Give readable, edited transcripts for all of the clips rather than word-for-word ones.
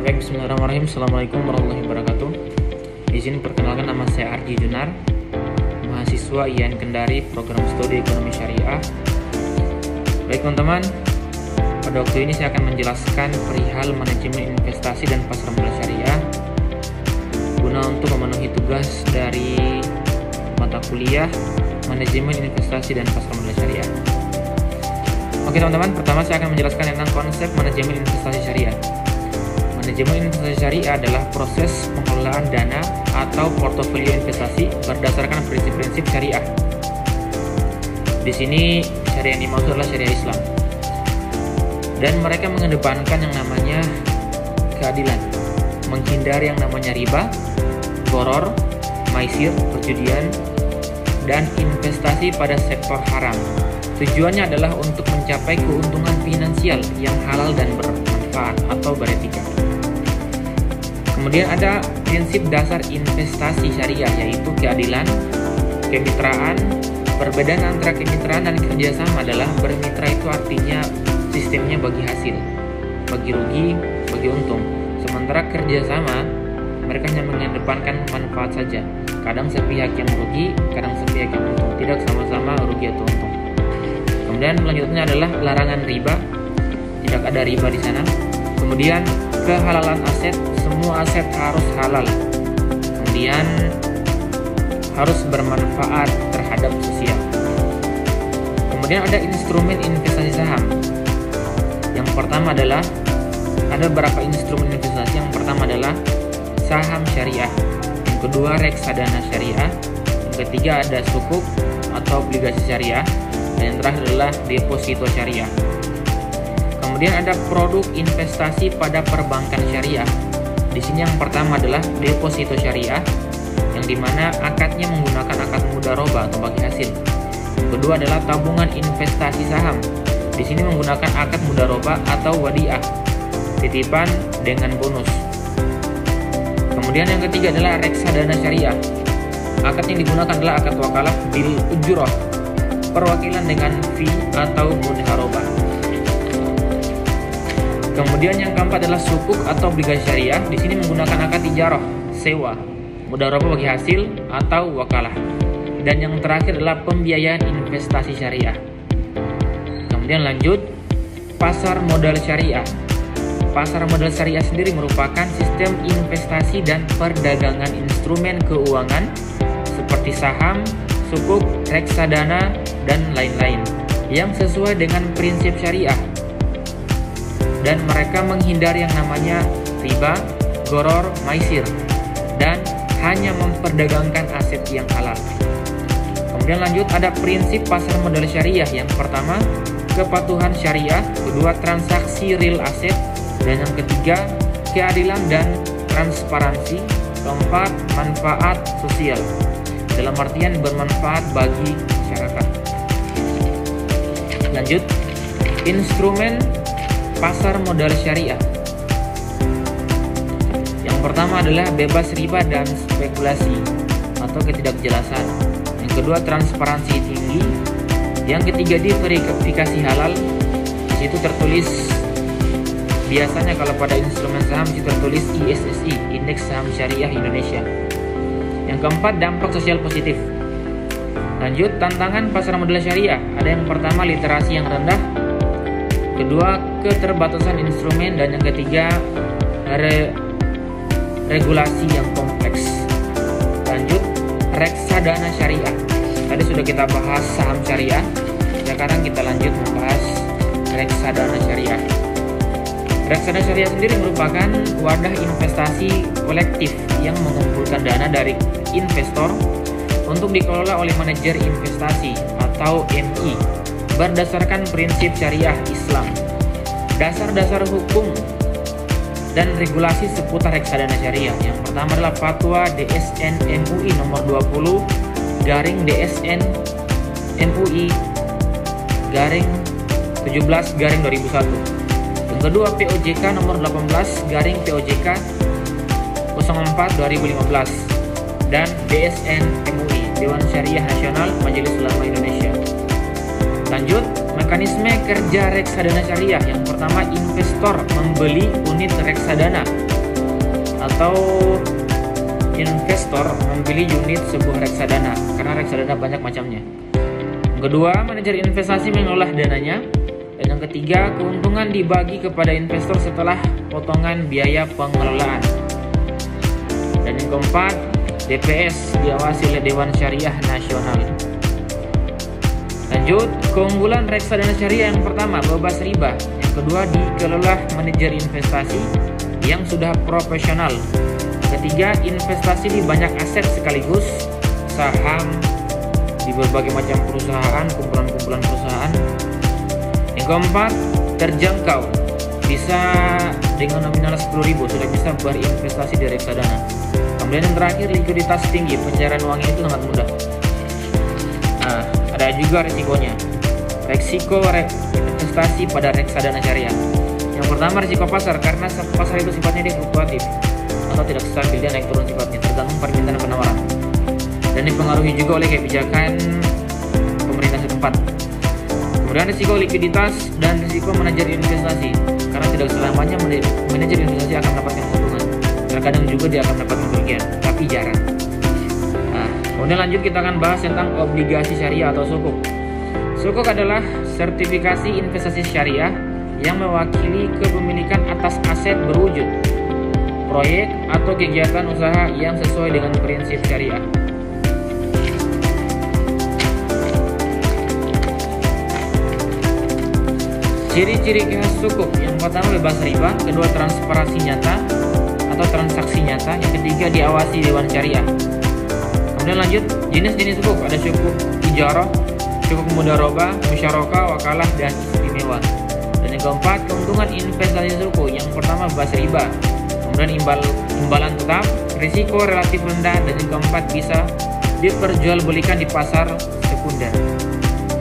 Baik, bismillahirrahmanirrahim. Assalamualaikum warahmatullahi wabarakatuh. Izin perkenalkan, nama saya Ardi Junar, mahasiswa IAIN Kendari, program studi ekonomi syariah. Baik teman-teman, pada waktu ini saya akan menjelaskan perihal manajemen investasi dan pasar modal syariah guna untuk memenuhi tugas dari mata kuliah manajemen investasi dan pasar modal syariah. Oke teman-teman, pertama saya akan menjelaskan tentang konsep manajemen investasi syariah. Manajemen investasi syariah adalah proses pengelolaan dana atau portofolio investasi berdasarkan prinsip-prinsip syariah. Di sini syariah yang dimaksud adalah syariah Islam. Dan mereka mengedepankan yang namanya keadilan, menghindari yang namanya riba, gharar, maisir, perjudian, dan investasi pada sektor haram. Tujuannya adalah untuk mencapai keuntungan finansial yang halal dan bermanfaat atau beretika. Kemudian ada prinsip dasar investasi syariah, yaitu keadilan, kemitraan. Perbedaan antara kemitraan dan kerjasama adalah bermitra itu artinya sistemnya bagi hasil, bagi rugi, bagi untung. Sementara kerjasama, mereka hanya mengedepankan manfaat saja. Kadang sepihak yang rugi, kadang sepihak yang untung. Tidak sama-sama rugi atau untung. Kemudian selanjutnya adalah larangan riba, tidak ada riba di sana. Kemudian kehalalan aset, semua aset harus halal. Kemudian harus bermanfaat terhadap sosial. Kemudian ada instrumen investasi saham. Yang pertama adalah ada beberapa instrumen investasi. Yang pertama adalah saham syariah. Yang kedua reksadana syariah. Yang ketiga ada sukuk atau obligasi syariah. Dan yang terakhir adalah deposito syariah. Kemudian ada produk investasi pada perbankan syariah. Di sini yang pertama adalah deposito syariah, yang dimana akadnya menggunakan akad mudharabah atau bagi hasil. Yang kedua adalah tabungan investasi saham. Di sini menggunakan akad mudharabah atau wadiah, titipan dengan bonus. Kemudian yang ketiga adalah reksadana syariah. Akad yang digunakan adalah akad wakalah bil ujurah, perwakilan dengan fee atau mudharabah. Kemudian yang keempat adalah sukuk atau obligasi syariah. Di sini menggunakan akad ijarah, sewa, mudharabah bagi hasil atau wakalah. Dan yang terakhir adalah pembiayaan investasi syariah. Kemudian lanjut, pasar modal syariah. Pasar modal syariah sendiri merupakan sistem investasi dan perdagangan instrumen keuangan seperti saham, sukuk, reksadana, dan lain-lain yang sesuai dengan prinsip syariah. Dan mereka menghindari yang namanya riba, gharar, maisir, dan hanya memperdagangkan aset yang halal. Kemudian lanjut, ada prinsip pasar modal syariah. Yang pertama, kepatuhan syariah. Kedua, transaksi real asset. Dan yang ketiga, keadilan dan transparansi. Keempat, manfaat sosial, dalam artian bermanfaat bagi masyarakat. Lanjut, instrumen pasar modal syariah. Yang pertama adalah bebas riba dan spekulasi atau ketidakjelasan. Yang kedua, transparansi tinggi. Yang ketiga, diverifikasi halal. Di situ tertulis, biasanya kalau pada instrumen saham itu tertulis ISSI, Indeks Saham Syariah Indonesia. Yang keempat, dampak sosial positif. Lanjut, tantangan pasar modal syariah. Ada yang pertama, literasi yang rendah. Kedua, keterbatasan instrumen. Dan yang ketiga, regulasi yang kompleks. Lanjut, reksadana syariah. Tadi sudah kita bahas saham syariah. Sekarang kita lanjut membahas reksadana syariah. Reksadana syariah sendiri merupakan wadah investasi kolektif yang mengumpulkan dana dari investor untuk dikelola oleh manajer investasi atau MI berdasarkan prinsip syariah Islam. Dasar-dasar hukum dan regulasi seputar reksadana syariah. Yang pertama adalah Fatwa DSN MUI nomor 20 DSN MUI 17/2001. Yang kedua, POJK nomor 18 POJK 04/2015 dan DSN MUI Dewan Syariah Nasional Majelis Ulama Indonesia. Lanjut, mekanisme kerja reksadana syariah. Yang pertama, investor membeli unit reksadana atau investor membeli unit sebuah reksadana, karena reksadana banyak macamnya. Yang kedua, manajer investasi mengolah dananya. Dan yang ketiga, keuntungan dibagi kepada investor setelah potongan biaya pengelolaan. Dan yang keempat, DPS diawasi oleh Dewan Syariah Nasional. Lanjut, keunggulan reksadana syariah yang pertama, bebas riba. Yang kedua, dikelola manajer investasi yang sudah profesional. Ketiga, investasi di banyak aset sekaligus, saham di berbagai macam perusahaan, kumpulan-kumpulan perusahaan. Yang keempat, terjangkau, bisa dengan nominal 10.000 sudah bisa berinvestasi di reksadana. Kemudian yang terakhir, likuiditas tinggi, pencairan uangnya itu sangat mudah. Nah, ada juga resikonya. Resiko investasi pada reksadana syariah. Yang pertama, risiko pasar, karena pasar itu sifatnya dia fluktuatif atau tidak stabil, dia naik turun sifatnya tergantung permintaan dan penawaran, dan dipengaruhi juga oleh kebijakan pemerintah setempat. Kemudian risiko likuiditas dan risiko manajer investasi, karena tidak selamanya manajer investasi akan mendapatkan keuntungan, terkadang juga dia akan mendapatkan kerugian, tapi jarang. Nah, kemudian lanjut kita akan bahas tentang obligasi syariah atau sukuk. Sukuk adalah sertifikasi investasi syariah yang mewakili kepemilikan atas aset berwujud, proyek atau kegiatan usaha yang sesuai dengan prinsip syariah. Ciri-ciri khas sukuk, yang pertama bebas riba, kedua transparansi nyata atau transaksi nyata, yang ketiga diawasi Dewan Syariah. Kemudian lanjut, jenis-jenis sukuk, ada sukuk ijarah, sukuk mudharabah, musyarakah, wakalah, dan istimewa. Dan yang keempat, keuntungan investasi sukuk, yang pertama bebas riba, kemudian imbalan tetap, risiko relatif rendah, dan yang keempat bisa diperjualbelikan di pasar sekunder.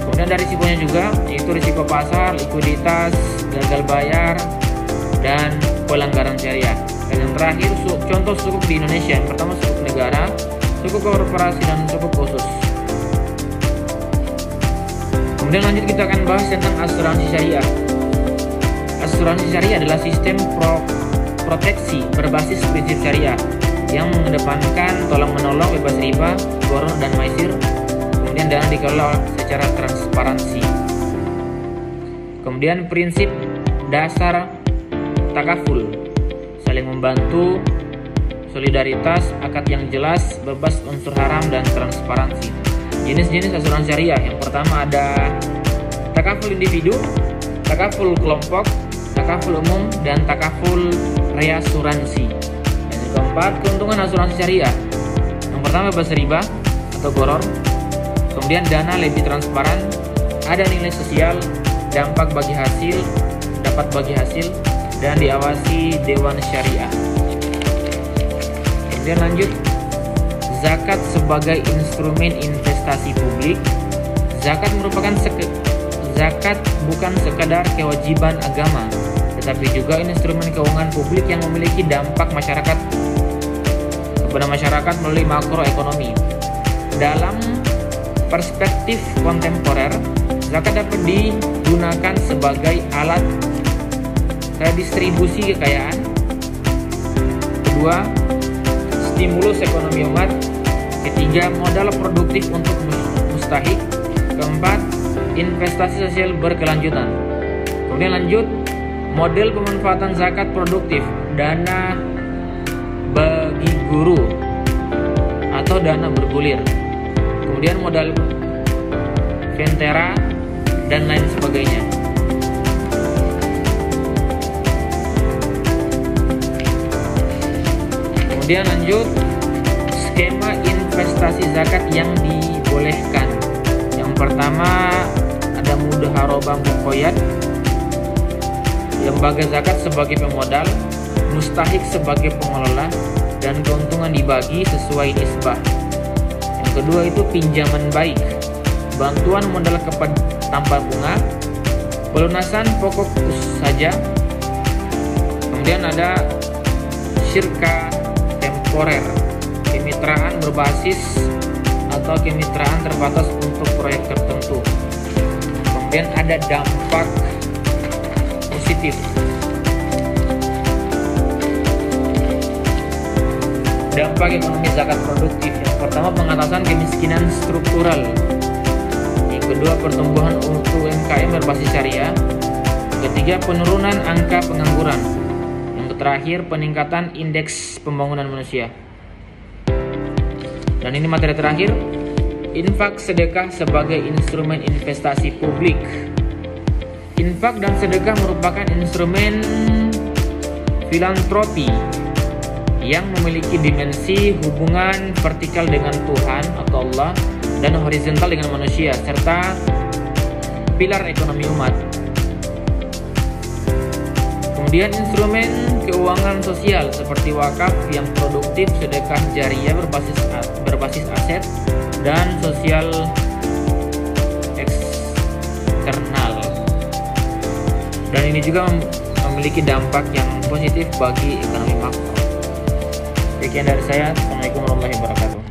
Kemudian ada risikonya juga, yaitu risiko pasar, likuiditas, gagal bayar, dan pelanggaran syariah. Dan yang terakhir, contoh sukuk di Indonesia, yang pertama sukuk negara, sukuk korporasi, dan sukuk khusus. Kemudian lanjut kita akan bahas tentang asuransi syariah. Asuransi syariah adalah sistem proteksi berbasis prinsip syariah yang mengedepankan tolong-menolong, bebas riba, gharar, dan maisir. Kemudian dana dikelola secara transparansi. Kemudian prinsip dasar takaful, saling membantu, solidaritas, akad yang jelas, bebas unsur haram, dan transparansi. Jenis-jenis asuransi syariah, yang pertama ada takaful individu, takaful kelompok, takaful umum, dan takaful reasuransi. Dan yang keempat, keuntungan asuransi syariah. Yang pertama bebas riba atau gharar, kemudian dana lebih transparan, ada nilai sosial, dapat bagi hasil, dan diawasi Dewan Syariah. Kemudian lanjut, zakat sebagai instrumen investasi publik. Zakat bukan sekadar kewajiban agama, tetapi juga instrumen keuangan publik yang memiliki dampak kepada masyarakat melalui makroekonomi. Dalam perspektif kontemporer, zakat dapat digunakan sebagai alat redistribusi kekayaan. Kedua, stimulus ekonomi umat. Ketiga, modal produktif untuk mustahik. Keempat, investasi sosial berkelanjutan. Kemudian lanjut, model pemanfaatan zakat produktif, dana bagi guru atau dana bergulir. Kemudian modal Ventera dan lain sebagainya. Kemudian lanjut, skema investasi zakat yang dibolehkan. Yang pertama ada mudharabah muqayyad, lembaga zakat sebagai pemodal, mustahik sebagai pengelola, dan keuntungan dibagi sesuai nisbah. Yang kedua itu pinjaman baik, bantuan modal tanpa bunga, pelunasan pokok saja. Kemudian ada syirka temporer, kemitraan berbasis atau kemitraan terbatas untuk proyek tertentu. Kemudian ada dampak positif. Dampak ekonomi zakat produktif: yang pertama, pengatasan kemiskinan struktural. Yang kedua, pertumbuhan UMKM berbasis syariah. Ketiga, penurunan angka pengangguran. Yang terakhir, peningkatan indeks pembangunan manusia. Dan ini materi terakhir, infak sedekah sebagai instrumen investasi publik. Infak dan sedekah merupakan instrumen filantropi yang memiliki dimensi hubungan vertikal dengan Tuhan atau Allah dan horizontal dengan manusia, serta pilar ekonomi umat. Kemudian instrumen keuangan sosial seperti wakaf yang produktif, sedekah jariah berbasis aset, dan sosial eksternal. Dan ini juga memiliki dampak yang positif bagi ekonomi makro. Sekian dari saya. Assalamualaikum warahmatullahi wabarakatuh.